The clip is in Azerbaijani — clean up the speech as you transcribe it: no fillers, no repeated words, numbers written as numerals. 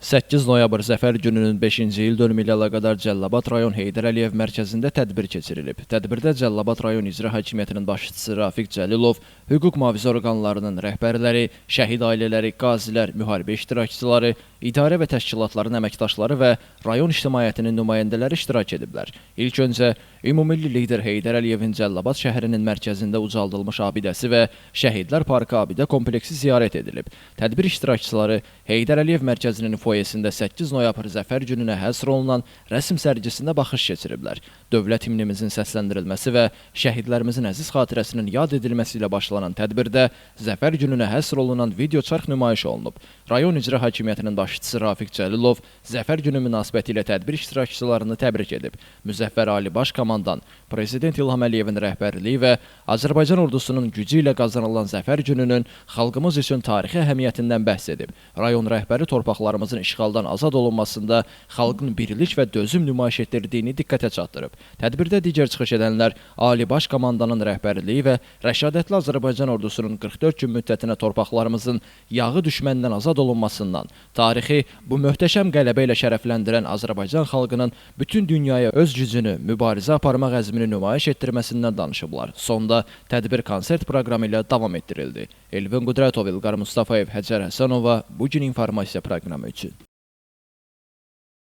8 noyabr Zəfər gününün 5-ci il dönümü ilə əlaqədar Cəlilabad rayon Heydər Əliyev mərkəzində tədbir keçirilib. Tədbirdə Cəlilabad rayon İcra Hakimiyyətinin başçısı Rafiq Cəlilov, hüquq mühafizə orqanlarının rəhbərləri, şəhid ailələri, qazilər, müharibə iştirakçıları, idarə və təşkilatların əməkdaşları və rayon ictimaiyyətinin nümayəndələri iştirak ediblər. İlk öncə ümumilli lider Heydər Əliyevin Cəlilabad şəhərinin mərkəzində ucaldılmış abidəsi və Şəhidlər Parkı abidə kompleksi ziyarət edilib. Tədbir iştirakçıları Heydər Əliyev mərkəzinin foyesində 8 noyabr Zəfər gününə həsr olunan rəsm sərgisində baxış keçiriblər. Dövlət himnimizin səsləndirilməsi və şəhidlərimizin əziz xatirəsinin yad edilməsi ilə başlanan tədbirdə Zəfər gününə həsr olunan video çarx nümayiş olunub. Rayon İcra Hakimiyyətinin başçısı Rafiq Cəlilov Zəfər günü münasibəti ilə tədbir iştirakçılarını təbrik edib. Müzəffər Ali Baş Komandan, Prezident İlham Əliyevin rəhbərliyi və Azərbaycan ordusunun gücü ilə qazanılan Zəfər gününün xalqımız üçün tarixi əhəmiyyətindən bəhs edib. Rayon rəhbəri torpaqlarımızın işğaldan azad olunmasında xalqın birlik və dözüm nümayiş etdirdiyini diqqətə çatdırıb. Tədbirdə digər çıxış edənlər Ali Baş Komandanın rəhbərliyi və rəşadətli Azərbaycan ordusunun 44 gün müddətinə torpaqlarımızın yağı düşməndən azad olunmasından, tarixi bu möhtəşəm qələbə ilə şərəfləndirən Azərbaycan xalqının bütün dünyaya öz gücünü, mübarizə aparmaq əzmini nümayiş etdirməsindən danışıblar. Sonda tədbir konsert proqramı ilə davam etdirildi. Elvin Qudrətov, İlqar Mustafayev, Həcər Həsənova, Bugün informasiya proqramı üçün.